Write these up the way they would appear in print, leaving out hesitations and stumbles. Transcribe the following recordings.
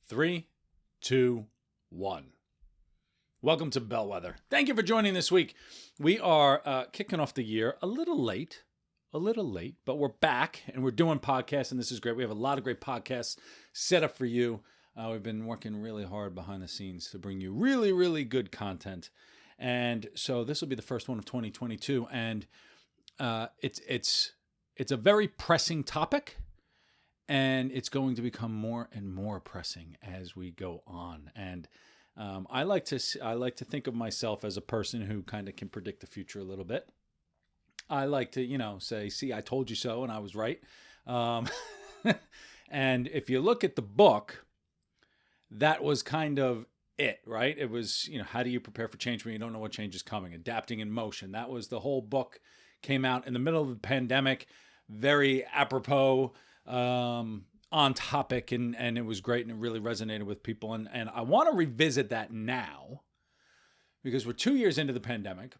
Three, two, one. Welcome to Bellwether. Thank you for joining this week. We are kicking off the year a little late, but we're back and we're doing podcasts, and this is great. We have a lot of great podcasts set up for you. We've been working really hard behind the scenes to bring you really, really good content. And so this will be the first one of 2022, and it's a very pressing topic. And it's going to become more and more pressing as we go on. And I like to think of myself as a person who kind of can predict the future a little bit. I like to, say, see, I told you so, and I was right. And if you look at the book, that was kind of it, right? It was, how do you prepare for change when you don't know what change is coming? Adapting in motion. That was the whole book. Came out in the middle of the pandemic, very apropos. On topic, and it was great, and it really resonated with people. And I want to revisit that now because we're 2 years into the pandemic.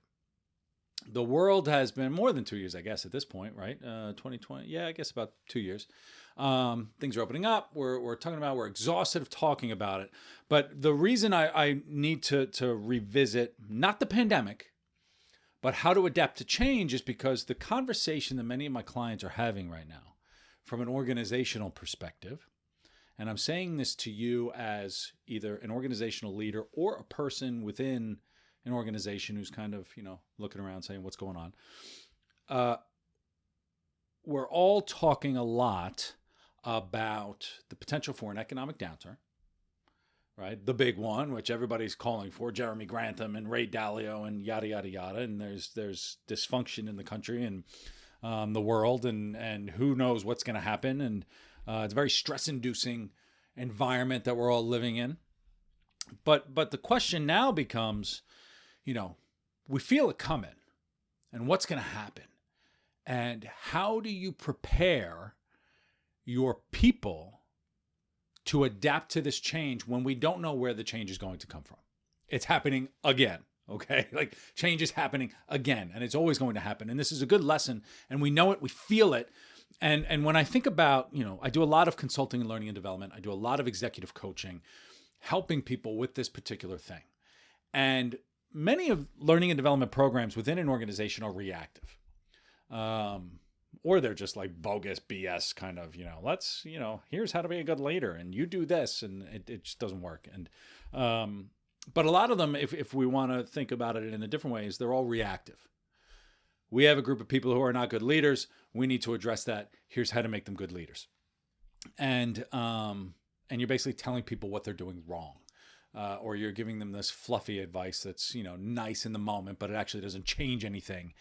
The world has been more than 2 years, I guess, at this point, right? 2020. Yeah, I guess about 2 years. Things are opening up. We're talking about, we're exhausted of talking about it. But the reason I need to revisit, not the pandemic, but how to adapt to change is because the conversation that many of my clients are having right now, from an organizational perspective, and I'm saying this to you as either an organizational leader or a person within an organization who's kind of, looking around saying what's going on. We're all talking a lot about the potential for an economic downturn, right? The big one, which everybody's calling for, Jeremy Grantham and Ray Dalio and yada, yada, yada. And there's dysfunction in the country and the world, and who knows what's going to happen. And it's a very stress-inducing environment that we're all living in. But the question now becomes, we feel it coming, and what's going to happen? And how do you prepare your people to adapt to this change when we don't know where the change is going to come from? It's happening again. Okay, like change is happening again, and it's always going to happen. And this is a good lesson, and we know it, we feel it. And when I think about, I do a lot of consulting and learning and development. I do a lot of executive coaching, helping people with this particular thing. And many of learning and development programs within an organization are reactive. Or they're just like bogus BS kind of, here's how to be a good leader, and you do this, and it just doesn't work. And but a lot of them, if we want to think about it in a different way, is they're all reactive. We have a group of people who are not good leaders. We need to address that. Here's how to make them good leaders. And you're basically telling people what they're doing wrong. Or you're giving them this fluffy advice that's, nice in the moment, but it actually doesn't change anything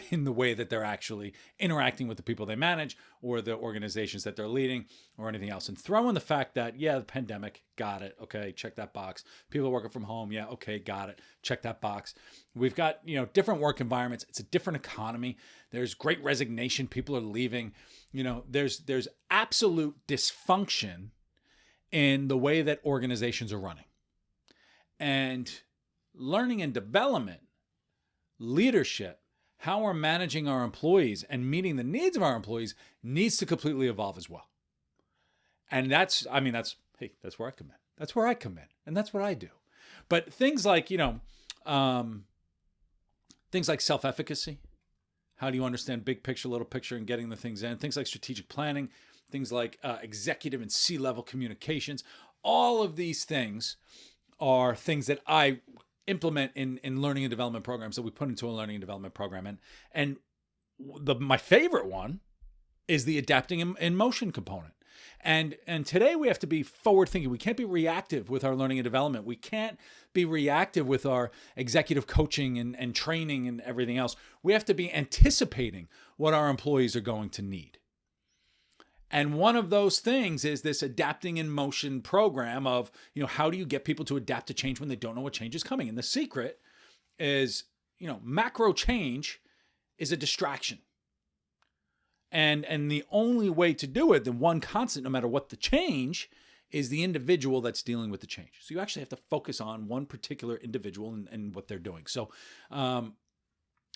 in the way that they're actually interacting with the people they manage or the organizations that they're leading or anything else. And throw in the fact that, the pandemic, got it. Okay, check that box. People are working from home. Yeah, okay, got it. Check that box. We've got, different work environments. It's a different economy. There's great resignation. People are leaving. There's absolute dysfunction in the way that organizations are running. And learning and development, leadership, how we're managing our employees and meeting the needs of our employees needs to completely evolve as well. And that's where I come in. That's where I come in. And that's what I do. But things like, things like self-efficacy. How do you understand big picture, little picture, and getting the things in? Things like strategic planning, things like executive and C-level communications. All of these things are things that I implement in learning and development programs that we put into a learning and development program. And my favorite one is the adapting in motion component. And today we have to be forward thinking. We can't be reactive with our learning and development. We can't be reactive with our executive coaching and training and everything else. We have to be anticipating what our employees are going to need. And one of those things is this adapting in motion program of, how do you get people to adapt to change when they don't know what change is coming? And the secret is, macro change is a distraction. And the only way to do it, the one constant, no matter what the change, is the individual that's dealing with the change. So you actually have to focus on one particular individual and what they're doing. So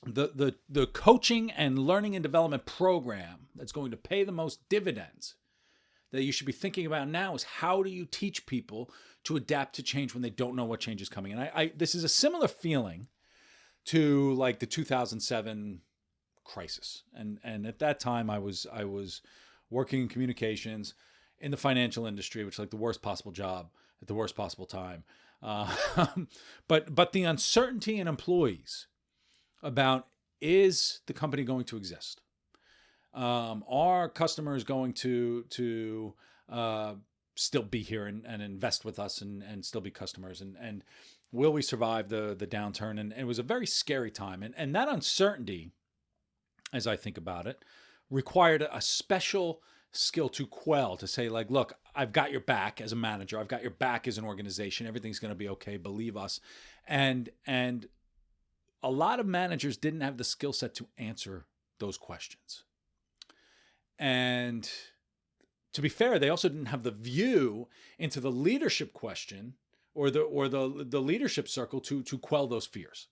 the coaching and learning and development program that's going to pay the most dividends, that you should be thinking about now is how do you teach people to adapt to change when they don't know what change is coming? And this is a similar feeling to like the 2007 crisis. And at that time I was working in communications in the financial industry, which is like the worst possible job at the worst possible time. But the uncertainty in employees about, is the company going to exist? Are customers going to still be here and invest with us and still be customers? And will we survive the downturn? And it was a very scary time. And that uncertainty, as I think about it, required a special skill to quell, to say like, look, I've got your back as a manager. I've got your back as an organization. Everything's going to be okay. Believe us. And a lot of managers didn't have the skill set to answer those questions. And to be fair, they also didn't have the view into the leadership question or the leadership circle to quell those fears.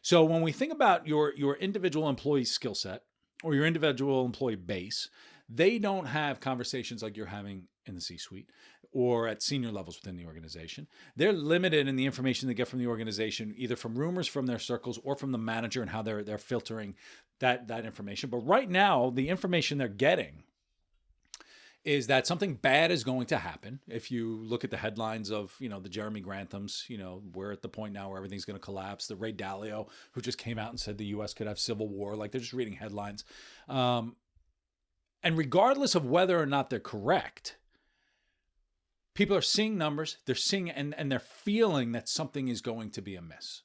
So when we think about your individual employee skill set or your individual employee base, they don't have conversations like you're having in the C-suite or at senior levels within the organization. They're limited in the information they get from the organization, either from rumors from their circles or from the manager and how they're filtering that information. But right now, the information they're getting is that something bad is going to happen. If you look at the headlines of, the Jeremy Granthams, we're at the point now where everything's going to collapse. The Ray Dalio, who just came out and said the U.S. could have civil war. Like, they're just reading headlines. And regardless of whether or not they're correct, people are seeing numbers, they're seeing and they're feeling that something is going to be amiss.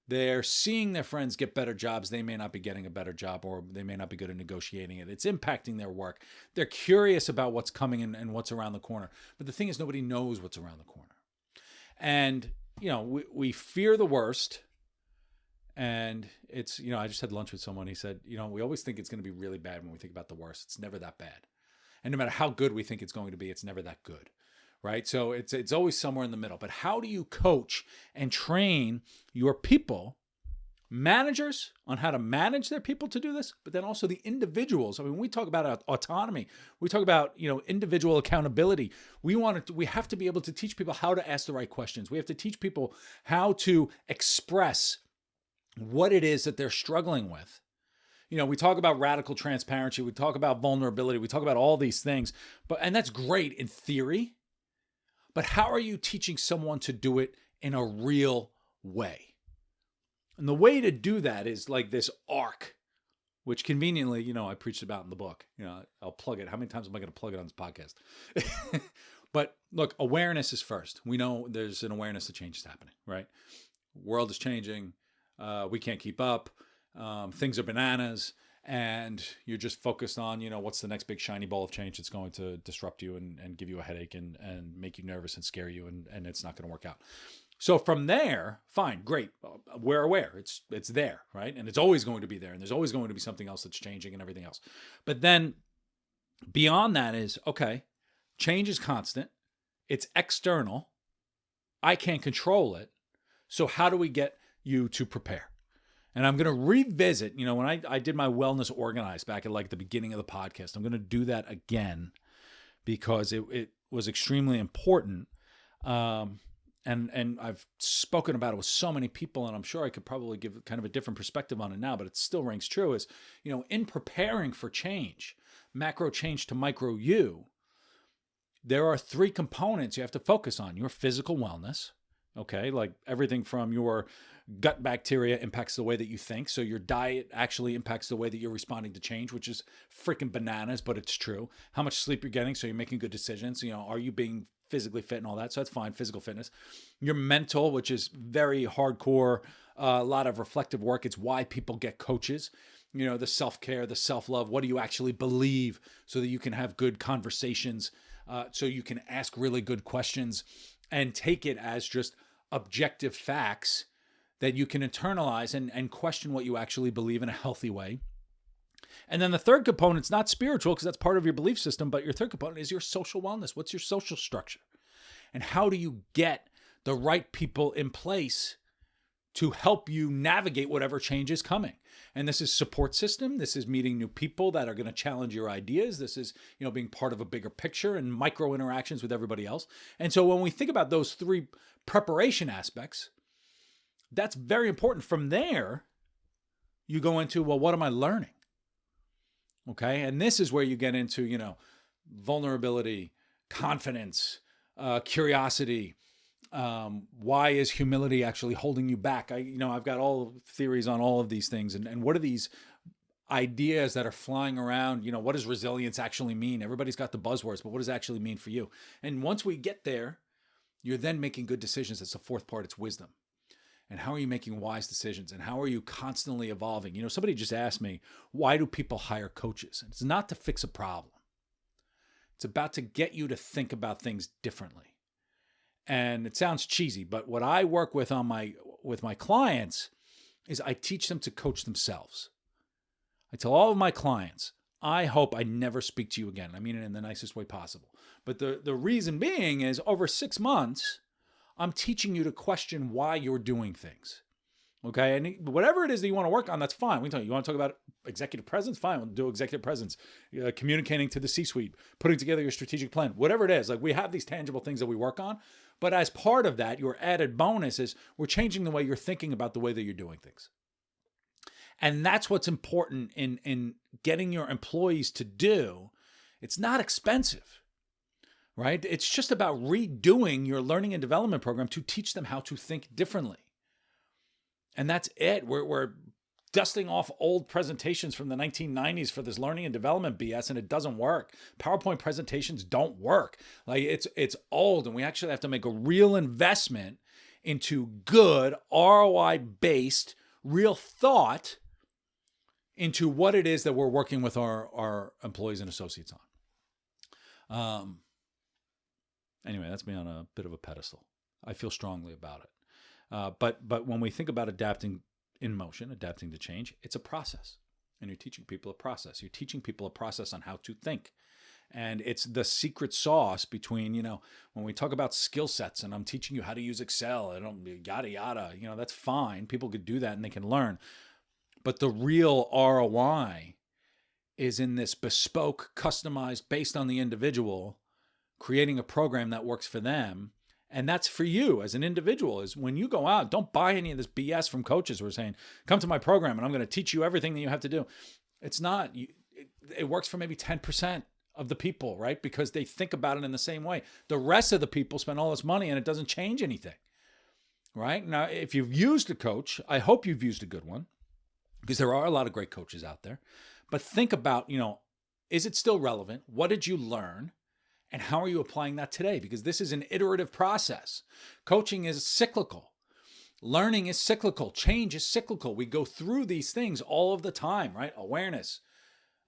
They're seeing their friends get better jobs. They may not be getting a better job, or they may not be good at negotiating it. It's impacting their work. They're curious about what's coming and what's around the corner. But the thing is, nobody knows what's around the corner. And, we fear the worst. And it's, I just had lunch with someone. He said, we always think it's going to be really bad when we think about the worst. It's never that bad. And no matter how good we think it's going to be, it's never that good, right? So it's always somewhere in the middle. But how do you coach and train your people, managers, on how to manage their people to do this, but then also the individuals? I mean, we talk about autonomy. We talk about, individual accountability. We have to be able to teach people how to ask the right questions. We have to teach people how to express what it is that they're struggling with. We talk about radical transparency. We talk about vulnerability. We talk about all these things, and that's great in theory, but how are you teaching someone to do it in a real way? And the way to do that is like this arc, which conveniently, I preached about in the book. I'll plug it. How many times am I going to plug it on this podcast? But look, awareness is first. We know there's an awareness that change is happening, right? World is changing. We can't keep up. Things are bananas, and you're just focused on, what's the next big shiny ball of change that's going to disrupt you and give you a headache and make you nervous and scare you, and it's not going to work out. So from there, fine, great. We're aware. It's there, right? And it's always going to be there, and there's always going to be something else that's changing and everything else. But then beyond that is, okay, change is constant. It's external. I can't control it. So how do we get you to prepare? And I'm going to revisit, when I did my wellness organized back at like the beginning of the podcast, I'm going to do that again because it was extremely important. And I've spoken about it with so many people, and I'm sure I could probably give kind of a different perspective on it now, but it still rings true, is, in preparing for change, macro change to micro you, there are 3 components you have to focus on. Your physical wellness, okay? Like everything from your gut bacteria impacts the way that you think. So your diet actually impacts the way that you're responding to change, which is freaking bananas, but it's true. How much sleep you're getting, so you're making good decisions. Are you being physically fit and all that? So that's fine, physical fitness. Your mental, which is very hardcore, a lot of reflective work. It's why people get coaches. The self-care, the self-love. What do you actually believe so that you can have good conversations, so you can ask really good questions and take it as just objective facts that you can internalize and question what you actually believe in a healthy way. And then the third component's not spiritual, because that's part of your belief system, but your third component is your social wellness. What's your social structure? And how do you get the right people in place to help you navigate whatever change is coming. And this is support system. This is meeting new people that are going to challenge your ideas. This is, being part of a bigger picture and micro interactions with everybody else. And so when we think about those three preparation aspects, that's very important. From there, you go into, well, what am I learning? Okay. And this is where you get into, vulnerability, confidence, curiosity. Why is humility actually holding you back? I've got all theories on all of these things. And what are these ideas that are flying around? What does resilience actually mean? Everybody's got the buzzwords, but what does it actually mean for you? And once we get there, you're then making good decisions. That's the fourth part. It's wisdom. And how are you making wise decisions? And how are you constantly evolving? Somebody just asked me, why do people hire coaches? And it's not to fix a problem. It's about to get you to think about things differently. And it sounds cheesy, but what I work with with my clients is I teach them to coach themselves. I tell all of my clients, I hope I never speak to you again. I mean it in the nicest way possible. But the reason being is over 6 months, I'm teaching you to question why you're doing things. Okay. And whatever it is that you want to work on, that's fine. We can talk. You want to talk about executive presence? Fine. We'll do executive presence, communicating to the C-suite, putting together your strategic plan, whatever it is. Like, we have these tangible things that we work on. But as part of that, your added bonus is we're changing the way you're thinking about the way that you're doing things. And that's what's important in getting your employees to do. It's not expensive. Right? It's just about redoing your learning and development program to teach them how to think differently. And that's it. We're dusting off old presentations from the 1990s for this learning and development BS, and it doesn't work. PowerPoint presentations don't work. Like, it's old, and we actually have to make a real investment into good ROI-based, real thought into what it is that we're working with our employees and associates on. Anyway, that's me on a bit of a pedestal. I feel strongly about it. But when we think about adapting in motion, adapting to change, it's a process. And you're teaching people a process. You're teaching people a process on how to think. And it's the secret sauce between, when we talk about skill sets and I'm teaching you how to use Excel, yada, yada, that's fine. People could do that and they can learn. But the real ROI is in this bespoke, customized, based on the individual, creating a program that works for them. And that's for you as an individual. Is when you go out, don't buy any of this BS from coaches who are saying, come to my program and I'm going to teach you everything that you have to do. It's not. It works for maybe 10% of the people, right? Because they think about it in the same way. The rest of the people spend all this money and it doesn't change anything, right? Now, if you've used a coach, I hope you've used a good one, because there are a lot of great coaches out there. But think about, is it still relevant? What did you learn? And how are you applying that today? Because this is an iterative process. Coaching is cyclical. Learning is cyclical. Change is cyclical. We go through these things all of the time, right? Awareness,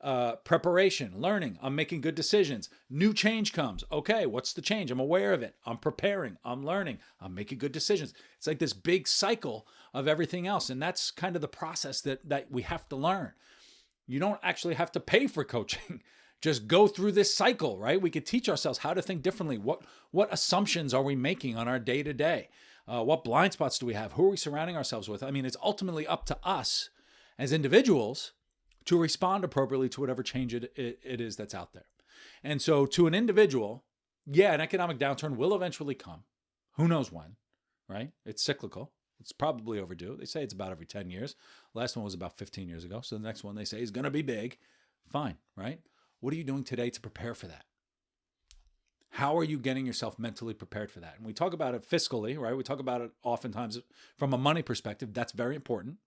preparation, learning. I'm making good decisions. New change comes. Okay, what's the change? I'm aware of it. I'm preparing. I'm learning. I'm making good decisions. It's like this big cycle of everything else. And that's kind of the process that we have to learn. You don't actually have to pay for coaching. Just go through this cycle, right? We could teach ourselves how to think differently. What assumptions are we making on our day-to-day? What blind spots do we have? Who are we surrounding ourselves with? I mean, it's ultimately up to us as individuals to respond appropriately to whatever change it is that's out there. And so to an individual, yeah, an economic downturn will eventually come. Who knows when, right? It's cyclical. It's probably overdue. They say it's about every 10 years. Last one was about 15 years ago. So the next one they say is going to be big. Fine, right? What are you doing today to prepare for that? How are you getting yourself mentally prepared for that? And we talk about it fiscally, right? We talk about it oftentimes from a money perspective. That's very important,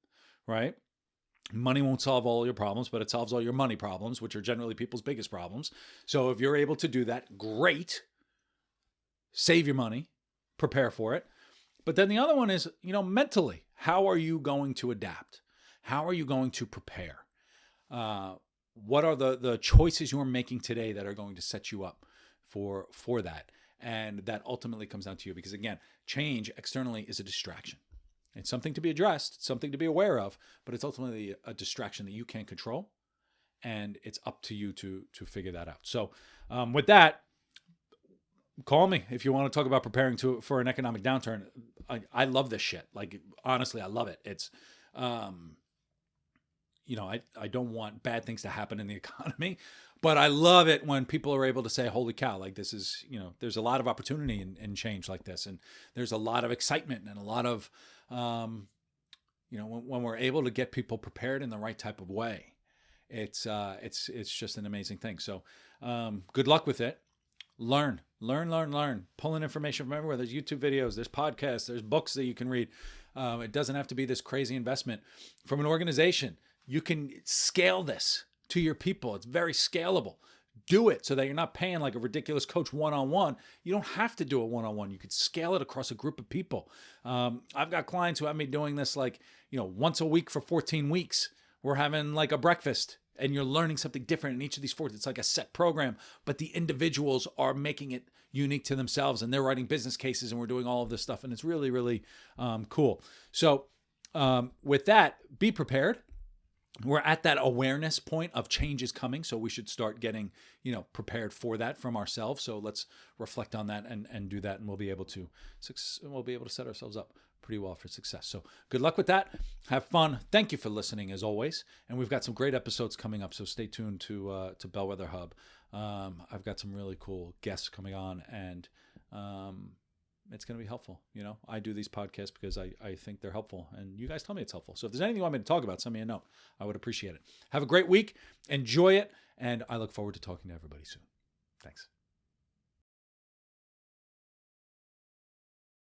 right? Money won't solve all your problems, but it solves all your money problems, which are generally people's biggest problems. So if you're able to do that, great. Save your money, prepare for it. But then the other one is, mentally, how are you going to adapt? How are you going to prepare? What are the choices you're making today that are going to set you up for that? And that ultimately comes down to you, because again, change externally is a distraction. It's something to be addressed, something to be aware of, but it's ultimately a distraction that you can't control. And it's up to you to figure that out. So with that, call me if you want to talk about preparing for an economic downturn. I love this shit. Like, honestly, I love it. It's, I don't want bad things to happen in the economy, but I love it when people are able to say, holy cow, like this is, there's a lot of opportunity in change like this. And there's a lot of excitement and a lot of, when we're able to get people prepared in the right type of way, it's just an amazing thing. So good luck with it. Learn, pull in information from everywhere. There's YouTube videos, there's podcasts, there's books that you can read. It doesn't have to be this crazy investment from an organization. You can scale this to your people. It's very scalable. Do it so that you're not paying like a ridiculous coach one-on-one. You don't have to do a one-on-one. You could scale it across a group of people. I've got clients who have me doing this like, once a week for 14 weeks. We're having like a breakfast and you're learning something different in each of these 14. It's like a set program, but the individuals are making it unique to themselves and they're writing business cases and we're doing all of this stuff. And it's really, really cool. So with that, be prepared. We're at that awareness point of change is coming. So we should start getting, prepared for that from ourselves. So let's reflect on that and do that. And we'll be able to set ourselves up pretty well for success. So good luck with that. Have fun. Thank you for listening as always. And we've got some great episodes coming up. So stay tuned to Bellwether Hub. I've got some really cool guests coming on and, it's going to be helpful. I do these podcasts because I think they're helpful and you guys tell me it's helpful. So if there's anything you want me to talk about, send me a note. I would appreciate it. Have a great week. Enjoy it. And I look forward to talking to everybody soon. Thanks.